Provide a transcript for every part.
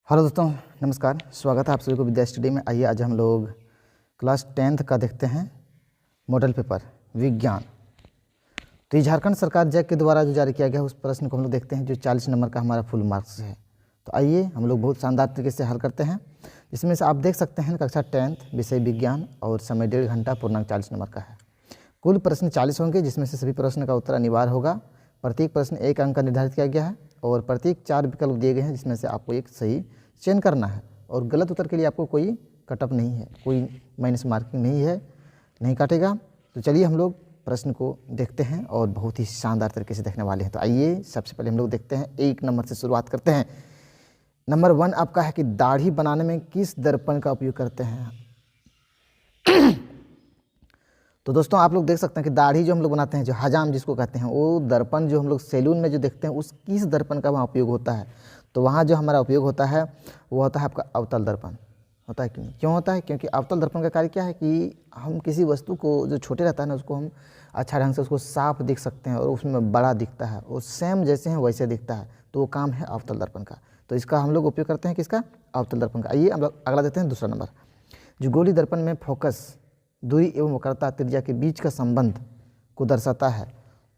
Hello दोस्तों, नमस्कार। स्वागत है आप सभी को विद्या स्टडी में। आइए आज हम लोग क्लास 10th का देखते हैं मॉडल पेपर विज्ञान। तो ये झारखंड सरकार जैक के द्वारा जो जारी किया गया उस प्रश्न को हम लोग देखते हैं, जो 40 नंबर का हमारा फुल मार्क्स है। तो आइए हम लोग बहुत शानदार तरीके से हल करते हैं, जिसमें से आप देख सकते हैं कक्षा 10th विषय विज्ञान और समय 1.5 घंटा पूर्णांक 40 नंबर का है। कुल प्रश्न 40 होंगे, जिसमें से सभी प्रश्न का उत्तर अनिवार्य होगा। प्रत्येक प्रश्न 1 अंक का निर्धारित किया गया है और प्रत्येक 4 विकल्प दिए गए हैं, जिसमें से आपको एक सही चयन करना है। और गलत उत्तर के लिए आपको कोई कटअप नहीं है, कोई माइनस मार्किंग नहीं है, नहीं काटेगा। तो चलिए हम लोग प्रश्न को देखते हैं और बहुत ही शानदार तरीके से देखने वाले हैं। तो आइए सबसे पहले हम लोग देखते हैं, 1 नंबर से शुरुआत करते हैं। नंबर 1 आपका है कि दाढ़ी बनाने में किस दर्पण का उपयोग करते हैं। तो दोस्तों आप लोग देख सकते हैं कि दाढ़ी जो हम लोग बनाते हैं, जो हजाम जिसको कहते हैं, वो दर्पण जो हम लोग सैलून में जो देखते हैं उस किस दर्पण का वहाँ उपयोग होता है। तो वहाँ जो हमारा उपयोग होता है वो होता है आपका अवतल दर्पण। होता है कि नहीं? क्यों होता है? क्योंकि अवतल दर्पण का कार्य क्या है कि हम किसी वस्तु को जो छोटे रहता है ना, उसको हम अच्छा ढंग से उसको साफ दिख सकते हैं और उसमें बड़ा दिखता है, वो सेम जैसे हैं वैसे दिखता है। तो वो काम है अवतल दर्पण का। तो इसका हम लोग उपयोग करते हैं, किसका? अवतल दर्पण का। आइए हम लोग अगला देते हैं, दूसरा नंबर। जो गोली दर्पण में फोकस, दूरी एवं वक्रता त्रिज्या के बीच का संबंध को दर्शाता है,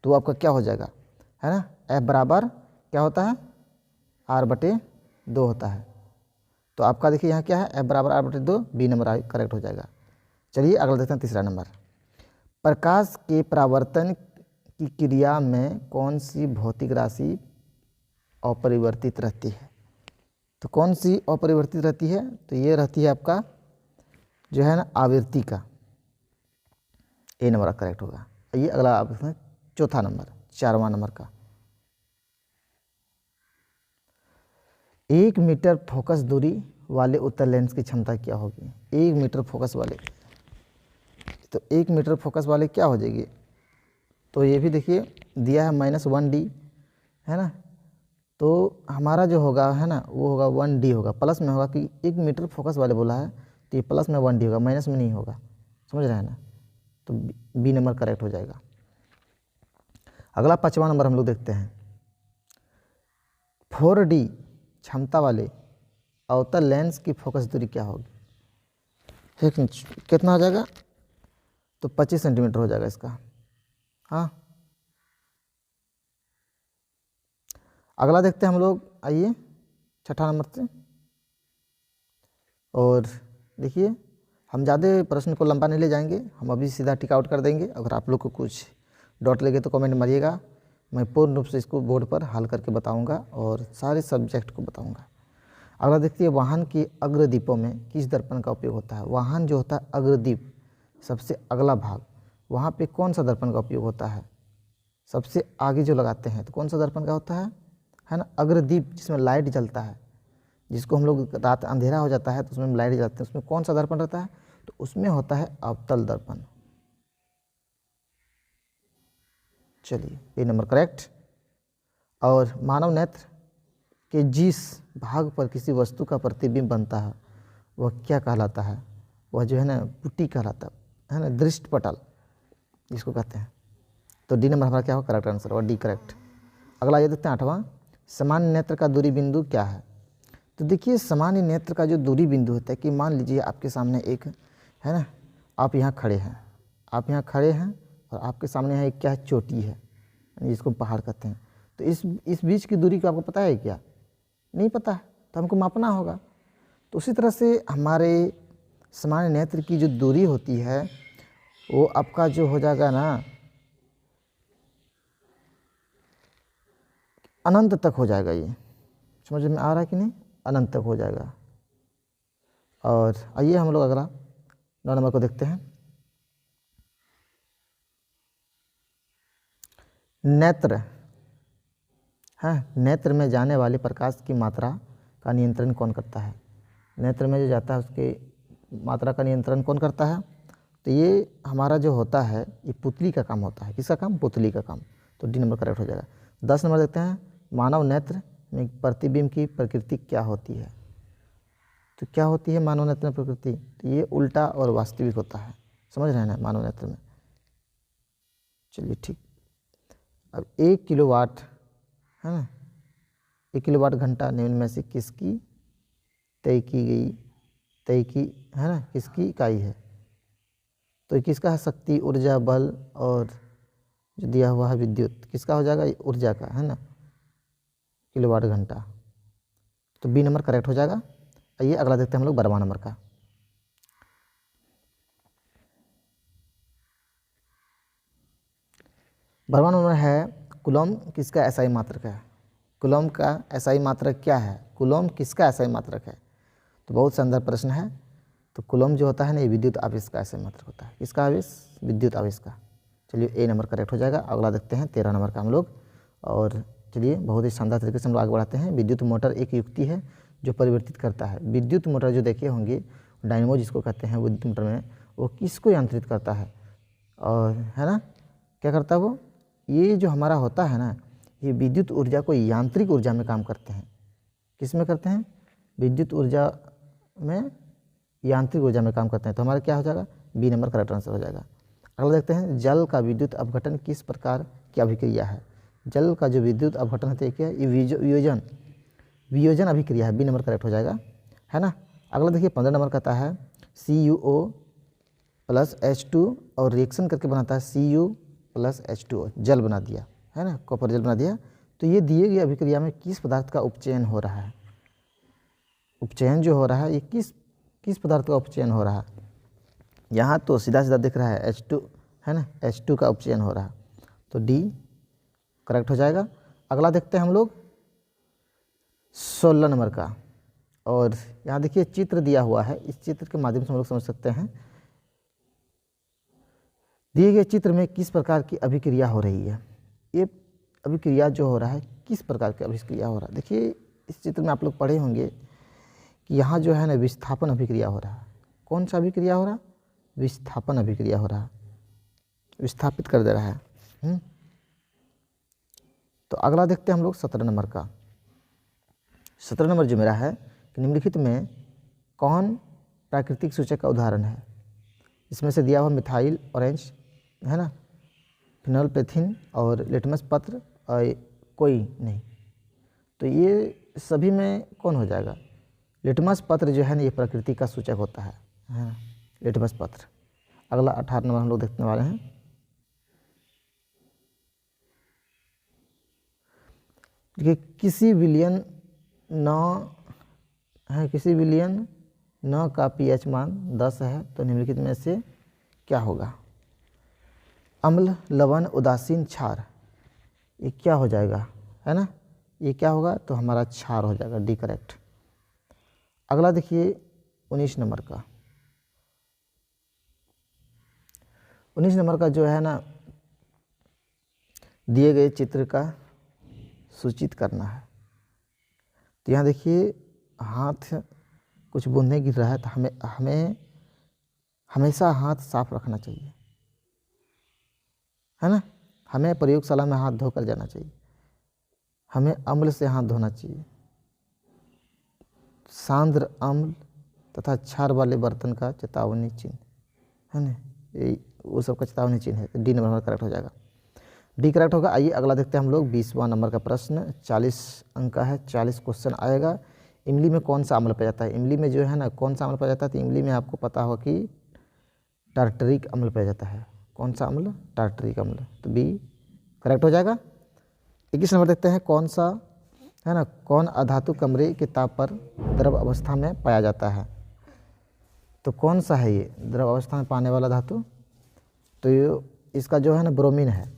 तो वो आपका क्या हो जाएगा, है ना? F बराबर क्या होता है? R/2 होता है। तो आपका देखिए यहाँ क्या है, F बराबर R/2, बी नंबर करेक्ट हो जाएगा। चलिए अगला देखते हैं, तीसरा नंबर। प्रकाश के परावर्तन की क्रिया में कौन सी भौतिक राशि अपरिवर्तित रहती है? तो कौन सी अपरिवर्तित रहती है? तो ये रहती है आपका जो है ना आवृत्ति का। ए नंबर करेक्ट होगा। ये अगला आप इसमें चौथा नंबर, 4वां नंबर का। 1 मीटर फोकस दूरी वाले उत्तल लेंस की क्षमता क्या होगी? 1 मीटर फोकस वाले, तो 1 मीटर फोकस वाले क्या हो जाएगी? तो ये भी देखिए दिया है -1D, है ना? तो हमारा जो होगा है ना वो होगा 1D होगा, प्लस में होगा कि 1 मीटर फोकस वाले बोला है, तो ये प्लस में 1D होगा, माइनस में नहीं होगा। समझ रहे हैं ना? तो बी नंबर करेक्ट हो जाएगा। अगला 5वां नंबर हम लोग देखते हैं। 4D क्षमता वाले अवतल लेंस की फोकस दूरी क्या होगी? ठीक, कितना हो जाएगा? तो 25 सेंटीमीटर हो जाएगा इसका। हाँ, अगला देखते हैं हम लोग। आइए 6ठा नंबर से। और देखिए हम ज़्यादा प्रश्न को लंबा नहीं ले जाएंगे, हम अभी सीधा टिक आउट कर देंगे। अगर आप लोग को कुछ डॉट लगे तो कमेंट मारिएगा, मैं पूर्ण रूप से इसको बोर्ड पर हल करके बताऊंगा और सारे सब्जेक्ट को बताऊंगा। अगला देखिए, वाहन के अग्रदीपों में किस दर्पण का उपयोग होता है? वाहन जो होता है अग्रदीप, सबसे अगला भाग, वहाँ पे कौन सा दर्पण का उपयोग होता है? सबसे आगे जो लगाते हैं तो कौन सा दर्पण का होता है ना? अग्रदीप, जिसमें लाइट जलता है, जिसको हम लोग रात अंधेरा हो जाता है तो उसमें लाइट जलती है, उसमें कौन सा दर्पण रहता है? तो उसमें होता है अवतल दर्पण। चलिए ये नंबर करेक्ट। और मानव नेत्र के जिस भाग पर किसी वस्तु का प्रतिबिंब बनता है वह क्या कहलाता है? वह जो है ना पुट्टी कहलाता है ना, दृष्टि पटल जिसको कहते हैं। तो डी नंबर हमारा क्या होगा? करेक्ट आंसर और डी करेक्ट। अगला ये देखते हैं 8वां। सामान्य नेत्र का दूरी बिंदु क्या है? तो देखिए सामान्य नेत्र का जो दूरी बिंदु होता है कि मान लीजिए आपके सामने एक है ना, आप यहाँ खड़े हैं, आप यहाँ खड़े हैं और आपके सामने यहाँ एक क्या है? चोटी है, जिसको पहाड़ कहते हैं। तो इस बीच की दूरी को आपको पता है क्या? नहीं पता है, तो हमको मापना होगा। तो उसी तरह से हमारे सामान्य नेत्र की जो दूरी होती है वो आपका जो हो जाएगा ना अनंत तक हो जाएगा। ये समझ में आ रहा है कि नहीं? अनंत तक हो जाएगा। और आइए हम लोग अगला 9 नंबर को देखते हैं। नेत्र है, नेत्र में जाने वाले प्रकाश की मात्रा का नियंत्रण कौन करता है? नेत्र में जो जाता है उसके मात्रा का नियंत्रण कौन करता है? तो ये हमारा जो होता है ये पुतली का काम होता है। किसका काम? पुतली का काम। तो डी नंबर करेक्ट हो जाएगा। 10 नंबर देखते हैं। मानव नेत्र में प्रतिबिंब की प्रकृति क्या होती है? तो क्या होती है मानव नेत्र में प्रकृति? तो ये उल्टा और वास्तविक होता है। समझ रहे हैं ना मानव नेत्र में? चलिए ठीक। अब 1 किलोवाट है ना, 1 किलोवाट घंटा निम्न में से किसकी तय की गई, तय की, है ना, किसकी इकाई है? तो किसका है? शक्ति, ऊर्जा, बल, और जो दिया हुआ है विद्युत, किसका हो जाएगा? ऊर्जा का, है ना, किलोवाट घंटा। तो बी नंबर करेक्ट हो जाएगा। आइए अगला देखते हैं हम लोग 12वां नंबर का। 12वां नंबर है कूलम किसका एसआई मात्रक है? कूलम का एसआई मात्रक क्या है? कूलम किसका एसआई मात्रक है? तो बहुत शानदार प्रश्न है। तो कूलम जो होता है ना, ये विद्युत आवेश का एसआई मात्रक होता है। किसका आवेश? विद्युत आवेश का। चलिए ए नंबर करेक्ट हो जाएगा। अगला देखते हैं 13 नंबर का हम लोग। और चलिए बहुत ही शानदार तरीके से हम लोग आगे बढ़ाते हैं। विद्युत मोटर एक युक्ति है जो परिवर्तित करता है। विद्युत मोटर जो देखे होंगे, डायनेमो जिसको कहते हैं विद्युत मोटर में, वो किसको यांत्रित करता है? और है ना, क्या करता है वो? ये जो हमारा होता है ना, ये विद्युत ऊर्जा को यांत्रिक ऊर्जा में काम करते हैं। किस में करते हैं? विद्युत ऊर्जा में, यांत्रिक ऊर्जा में काम करते हैं। तो हमारा क्या हो जाएगा? बी नंबर करेक्ट आंसर हो जाएगा। अगला देखते हैं जल का विद्युत अपघटन किस प्रकार की अभिक्रिया है? जल का जो विद्युत अपघटन होता है क्या है? वियोजन, वियोजन अभिक्रिया है। बी नंबर करेक्ट हो जाएगा, है ना। अगला देखिए 15 नंबर कहता है CuO प्लस H2 और रिएक्शन करके बनाता है Cu प्लस H2O, जल बना दिया, है ना, कॉपर जल बना दिया। तो ये दिए गए अभिक्रिया में किस पदार्थ का उपचयन हो रहा है? उपचयन जो हो रहा है, ये किस पदार्थ का उपचयन हो रहा है? यहाँ तो सीधा सीधा दिख रहा है H2, है ना, H2 का उपचयन हो रहा है। तो डी करेक्ट हो जाएगा। अगला देखते हैं हम लोग 16 नंबर का। और यहाँ देखिए चित्र दिया हुआ है, इस चित्र के माध्यम से हम लोग समझ सकते हैं दिए गए चित्र में किस प्रकार की अभिक्रिया हो रही है। ये अभिक्रिया जो हो रहा है, किस प्रकार की अभिक्रिया हो रहा है? देखिए इस चित्र में आप लोग पढ़े होंगे कि यहाँ जो है ना विस्थापन अभिक्रिया हो रहा है। कौन सा अभिक्रिया हो रहा है? विस्थापन अभिक्रिया हो रहा है, विस्थापित कर दे रहा है। तो अगला देखते हैं हम लोग 17 नंबर का। 17 नंबर जो मेरा है कि निम्नलिखित में कौन प्राकृतिक सूचक का उदाहरण है? इसमें से दिया हुआ मिथाइल ऑरेंज, है ना, फिनोल्फथलीन और लिटमस पत्र, और कोई नहीं। तो ये सभी में कौन हो जाएगा? लिटमस पत्र जो है ना, ये प्रकृति का सूचक होता है ना, लिटमस पत्र। अगला 18 नंबर हम लोग देखने वाले हैं। देखिए किसी विलयन 9 का pH मान 10 है, तो निम्नलिखित में से क्या होगा? अम्ल, लवण, उदासीन, क्षार, ये क्या हो जाएगा, है ना, ये क्या होगा? तो हमारा क्षार हो जाएगा, डी करेक्ट। अगला देखिए 19 नंबर का। 19 नंबर का जो है ना, दिए गए चित्र का सूचित करना है। तो यहाँ देखिए हाथ कुछ बूंदें गिर रहा है, तो हमें हमेशा हाथ साफ रखना चाहिए, है ना। हमें प्रयोगशाला में हाथ धोकर जाना चाहिए। हमें अम्ल से हाथ धोना चाहिए। सांद्र अम्ल तथा क्षार वाले बर्तन का चेतावनी चिन्ह, है ना, ये वो सब का चेतावनी चिन्ह है। तो डी नंबर करेक्ट हो जाएगा, डी करेक्ट होगा। आइए अगला देखते हैं हम लोग 20वां नंबर का प्रश्न। 40 अंक का है, 40 क्वेश्चन आएगा। इमली में कौन सा अम्ल पाया जाता है? इमली में जो है ना कौन सा अम्ल पाया जाता है? तो इमली में आपको पता हो कि टार्टरिक अम्ल पाया जाता है। कौन सा अम्ल? टार्टरिक अम्ल। तो बी करेक्ट हो जाएगा। 21 नंबर देखते हैं कौन सा, है ना, कौन अधातु कमरे के ताप पर द्रव अवस्था में पाया जाता है? तो कौन सा है ये द्रव अवस्था में पाने वाला धातु? तो ये इसका जो है ना ब्रोमीन है।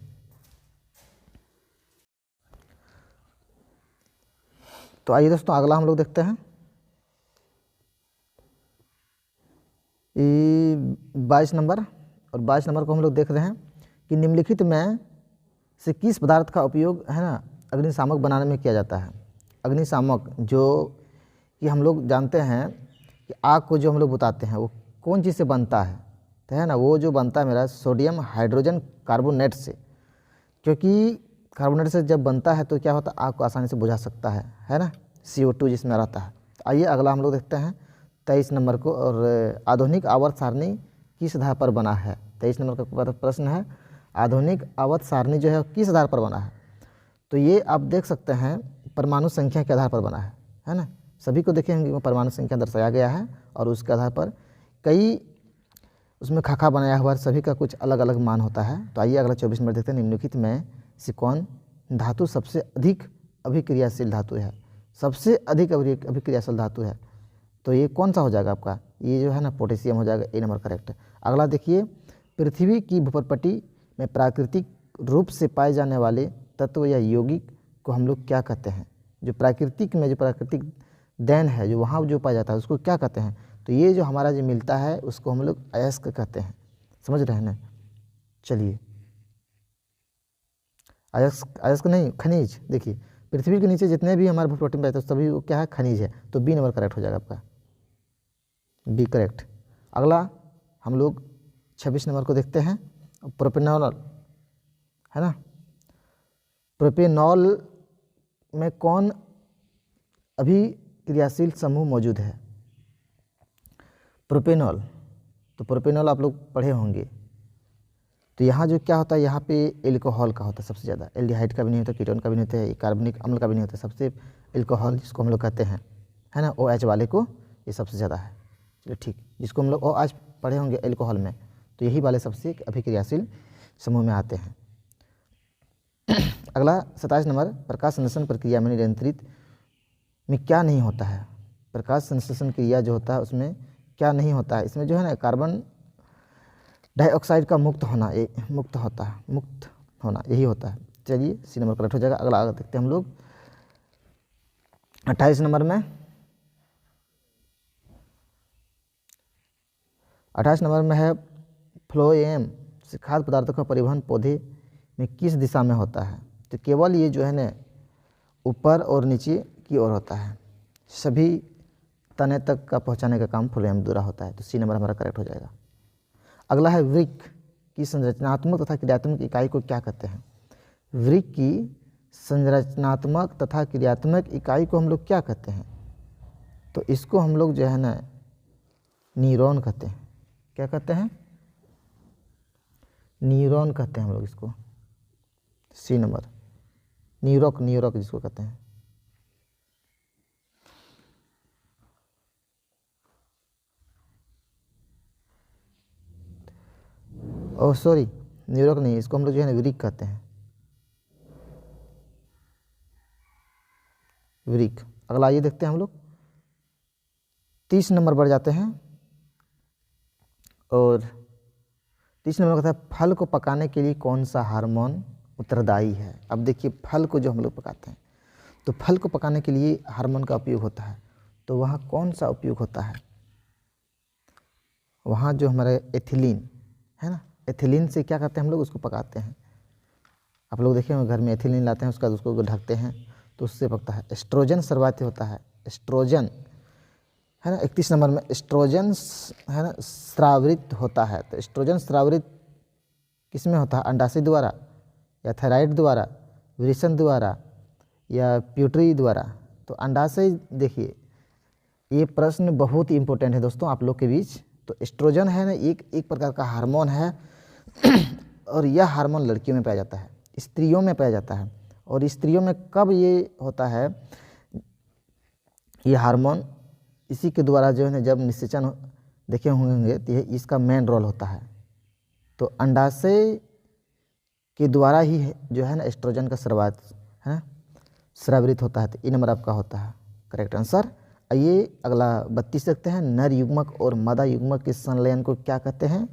तो आइए दोस्तों अगला हम लोग देखते हैं 22 नंबर। और 22 नंबर को हम लोग देख रहे हैं कि निम्नलिखित में से किस पदार्थ का उपयोग, है ना, अग्निशामक बनाने में किया जाता है? अग्निशामक जो कि हम लोग जानते हैं कि आग को जो हम लोग बुताते हैं वो कौन चीज़ से बनता है? तो है ना, वो जो बनता है मेरा सोडियम हाइड्रोजन कार्बोनेट से। क्योंकि कार्बोनेट से जब बनता है तो क्या होता है, आग को आसानी से बुझा सकता है ना, CO2 जिसमें रहता है। तो आइए अगला हम लोग देखते हैं 23 नंबर को। और आधुनिक आवर्त सारणी किस आधार पर बना है? 23 नंबर का प्रश्न है, आधुनिक आवर्त सारणी जो है किस आधार पर बना है? तो ये आप देख सकते हैं परमाणु संख्या के आधार पर बना है ना। सभी को देखे होंगे परमाणु संख्या दर्शाया गया है और उसके आधार पर कई उसमें खाका बनाया हुआ है, सभी का कुछ अलग अलग मान होता है। तो आइए अगला 24 नंबर देखते हैं। निम्नलिखित में से कौन धातु सबसे अधिक अभिक्रियाशील धातु है? सबसे अधिक अभिक्रियाशील धातु है तो ये कौन सा हो जाएगा आपका? ये जो है ना पोटेशियम हो जाएगा। ए नंबर करेक्ट है। अगला देखिए, पृथ्वी की भूपटपट्टी में प्राकृतिक रूप से पाए जाने वाले तत्व या यौगिक को हम लोग क्या कहते हैं? जो प्राकृतिक में जो प्राकृतिक देन है जो वहाँ जो पाया जाता है उसको क्या कहते हैं? तो ये जो हमारा जो मिलता है उसको हम लोग अयस्क कहते हैं। समझ रहे हैं ना? चलिए, अयस्क नहीं, खनिज। देखिए पृथ्वी के नीचे जितने भी हमारे भूपटपट्टी में रहते हैं सभी वो क्या है? खनिज है। तो बी नंबर करेक्ट हो जाएगा आपका, बी करेक्ट। अगला हम लोग 26 नंबर को देखते हैं। प्रोपेनॉल है ना, प्रोपेनॉल में कौन अभिक्रियाशील समूह मौजूद है? प्रोपेनॉल, तो प्रोपेनॉल आप लोग पढ़े होंगे। तो यहाँ जो क्या होता है, यहाँ पे एल्कोहल का होता है सबसे ज़्यादा। एल्डिहाइड का भी नहीं होता, कीटोन का भी नहीं होता, कार्बनिक अम्ल का भी नहीं होता, सबसे एल्कोहल जिसको हम लोग कहते हैं, है ना, OH वाले को ये सबसे ज़्यादा है। चलिए ठीक, जिसको हम लोग OH पढ़े होंगे एल्कोहल में, तो यही वाले सबसे अभिक्रियाशील समूह में आते हैं। अगला 27 नंबर, प्रकाश संश्लेषण प्रक्रिया में नियंत्रित में क्या नहीं होता है? प्रकाश संश्लेषण क्रिया जो होता है उसमें क्या नहीं होता है? इसमें जो है ना कार्बन डाइऑक्साइड का मुक्त होना यही होता है। चलिए सी नंबर करेक्ट हो जाएगा। अगला देखते हैं हम लोग 28 नंबर में। 28 नंबर में है फ्लोएम से खाद्य पदार्थों का परिवहन पौधे में किस दिशा में होता है? तो केवल ये जो है ना ऊपर और नीचे की ओर होता है, सभी तने तक का पहुंचाने का काम फ्लोएम द्वारा होता है। तो सी नंबर हमारा करेक्ट हो जाएगा। अगला है वृक्क की संरचनात्मक तथा क्रियात्मक इकाई को क्या कहते हैं? वृक्क की संरचनात्मक तथा क्रियात्मक इकाई को हम लोग क्या कहते हैं? तो इसको हम लोग जो है ना न्यूरॉन कहते हैं। क्या कहते हैं? न्यूरॉन कहते हैं हम लोग इसको। सी नंबर, न्यूरॉक जिसको कहते हैं। ओह सॉरी, न्यूरॉक नहीं, इसको हम लोग जो है ना वृक्क कहते हैं, वृक्क। अगला ये देखते हैं हम लोग 30 नंबर बढ़ जाते हैं और 30 नंबर का था फल को पकाने के लिए कौन सा हार्मोन उत्तरदायी है? अब देखिए फल को जो हम लोग पकाते हैं तो फल को पकाने के लिए हार्मोन का उपयोग होता है। तो वहाँ कौन सा उपयोग होता है? वहाँ जो हमारे एथिलीन है ना, एथिलीन से क्या करते हैं हम लोग उसको पकाते हैं। आप लोग देखे होंगे घर में एथिलीन लाते हैं, उसका उसको ढकते हैं तो उससे पकता है। एस्ट्रोजन सर्वाती होता है, एस्ट्रोजन है ना। 31 नंबर में एस्ट्रोजन है ना स्रावित होता है। तो एस्ट्रोजन स्रावित किस में होता है? अंडाशय द्वारा या थायराइड द्वारा, वृषण द्वारा या प्यूटरी द्वारा? तो अंडाशय, देखिए ये प्रश्न बहुत ही इंपॉर्टेंट है दोस्तों आप लोग के बीच। तो एस्ट्रोजन है ना एक प्रकार का हार्मोन है और यह हार्मोन लड़कियों में पाया जाता है, स्त्रियों में पाया जाता है। और स्त्रियों में कब ये होता है? ये हार्मोन इसी के द्वारा जो है ना जब निषेचन देखे होंगे तो इसका मेन रोल होता है। तो अंडाशय के द्वारा ही जो है ना एस्ट्रोजन का स्रावित होता है। तो ई नंबर आपका होता है करेक्ट आंसर। आइए अगला 32 देखते हैं। नर युग्मक और मादा युग्मक के संलयन को क्या कहते हैं?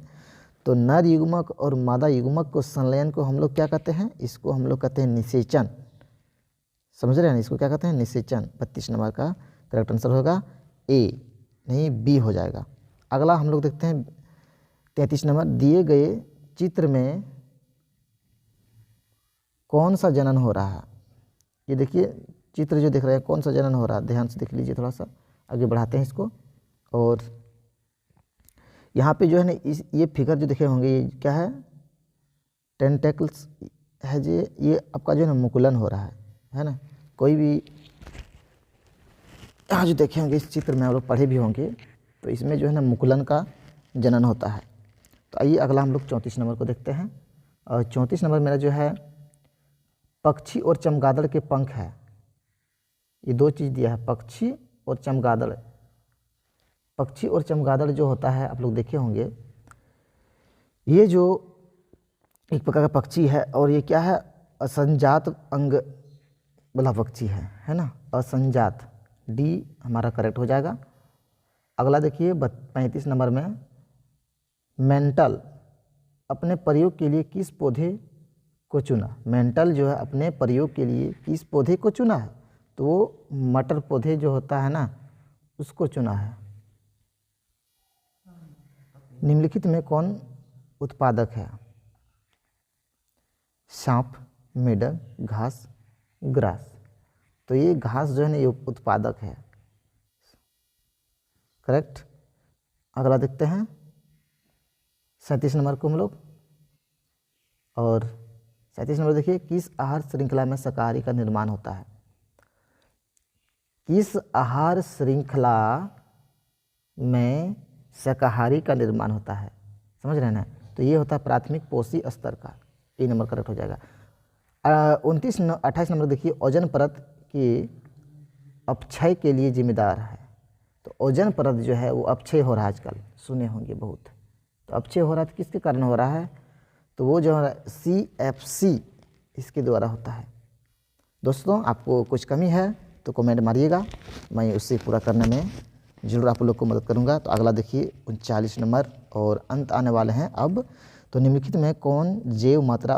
तो नर युग्मक और मादा युग्मक को संलयन को हम लोग क्या कहते हैं? इसको हम लोग कहते हैं निषेचन। समझ रहे हैं? इसको क्या कहते हैं? निषेचन। 32 नंबर का करेक्ट आंसर होगा ए, नहीं बी हो जाएगा। अगला हम लोग देखते हैं 33 नंबर। दिए गए चित्र में कौन सा जनन हो रहा है? ये देखिए चित्र जो दिख रहा है कौन सा जनन हो रहा है, ध्यान से देख लीजिए। थोड़ा सा आगे बढ़ाते हैं इसको। और यहाँ पे जो है ना ये फिगर जो देखे होंगे ये क्या है? टेंटेकल्स है जी। ये आपका जो है ना मुकुलन हो रहा है ना। कोई भी यहाँ जो देखे होंगे इस चित्र में आप लोग पढ़े भी होंगे तो इसमें जो है ना मुकुलन का जनन होता है। तो आइए अगला हम लोग 34 नंबर को देखते हैं। और 34 नंबर मेरा जो है पक्षी और चमगादड़ के पंख है। ये दो चीज़ दिया है, पक्षी और चमगादड़। पक्षी और चमगादड़ जो होता है आप लोग देखे होंगे, ये जो एक प्रकार का पक्षी है और ये क्या है, असंजात अंग वाला पक्षी है ना, असंजात। डी हमारा करेक्ट हो जाएगा। अगला देखिए 35 नंबर में, मेंटल अपने प्रयोग के लिए किस पौधे को चुना। मेंटल जो है अपने प्रयोग के लिए किस पौधे को चुना है, तो वो मटर पौधे जो होता है ना उसको चुना है। निम्नलिखित में कौन उत्पादक है। सांप, मेढक, घास, ग्रास। तो ये घास जो है ना ये उत्पादक है, करेक्ट। अगला देखते हैं 37 नंबर को हम लोग, और 37 नंबर देखिए, किस आहार श्रृंखला में शाकाहारी का निर्माण होता है। किस आहार श्रृंखला में शाकाहारी का निर्माण होता है, समझ रहे हैं ना। तो ये होता है प्राथमिक पोषी स्तर का, ए नंबर करेक्ट हो जाएगा। 28 नंबर देखिए, ओजोन परत के अपक्षय के लिए जिम्मेदार है। तो ओजोन परत जो है वो अपक्षय हो रहा है, आजकल सुने होंगे बहुत। तो अपक्षय हो रहा है तो किसके कारण हो रहा है, तो वो जो है CFC इसके द्वारा होता है। दोस्तों आपको कुछ कमी है तो कमेंट मारिएगा, मैं उससे पूरा करने में ज़रूर आप लोग को मदद करूंगा। तो अगला देखिए 39 नंबर, और अंत आने वाले हैं अब। तो निम्नलिखित में कौन जैव मात्रा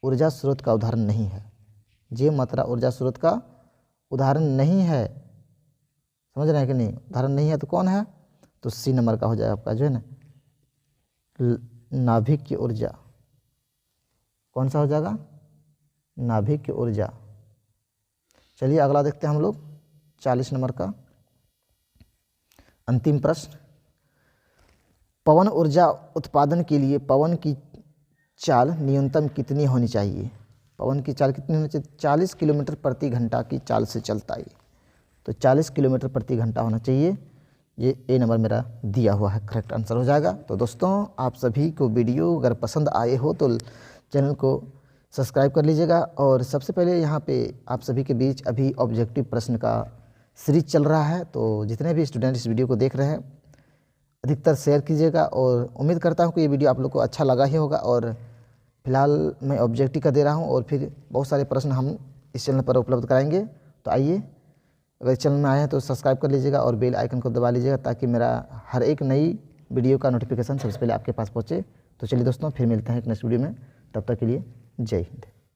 ऊर्जा स्रोत का उदाहरण नहीं है। जैव मात्रा ऊर्जा स्रोत का उदाहरण नहीं है, समझ रहे हैं कि नहीं, उदाहरण नहीं है तो कौन है, तो C नंबर का हो जाएगा आपका जो है ना, नाभिक की ऊर्जा। कौन सा हो जाएगा, नाभिक की ऊर्जा। चलिए अगला देखते हैं हम लोग 40 नंबर का अंतिम प्रश्न। पवन ऊर्जा उत्पादन के लिए पवन की चाल न्यूनतम कितनी होनी चाहिए। पवन की चाल कितनी होनी चाहिए, 40 किलोमीटर प्रति घंटा की चाल से चलता है, तो 40 किलोमीटर प्रति घंटा होना चाहिए। ये ए नंबर मेरा दिया हुआ है, करेक्ट आंसर हो जाएगा। तो दोस्तों आप सभी को वीडियो अगर पसंद आए हो तो चैनल को सब्सक्राइब कर लीजिएगा। और सबसे पहले यहाँ पे आप सभी के बीच अभी ऑब्जेक्टिव प्रश्न का सीरीज चल रहा है, तो जितने भी स्टूडेंट इस वीडियो को देख रहे हैं अधिकतर शेयर कीजिएगा। और उम्मीद करता हूँ कि ये वीडियो आप लोग को अच्छा लगा ही होगा। और फिलहाल मैं ऑब्जेक्टिव का दे रहा हूँ और फिर बहुत सारे प्रश्न हम इस चैनल पर उपलब्ध कराएंगे। तो आइए, अगर चैनल में आए हैं तो सब्सक्राइब कर लीजिएगा और बेल आइकन को दबा लीजिएगा, ताकि मेरा हर एक नई वीडियो का नोटिफिकेशन सबसे पहले आपके पास पहुँचे। तो चलिए दोस्तों, फिर मिलते हैं एक नेक्स्ट वीडियो में, तब तक के लिए जय हिंद।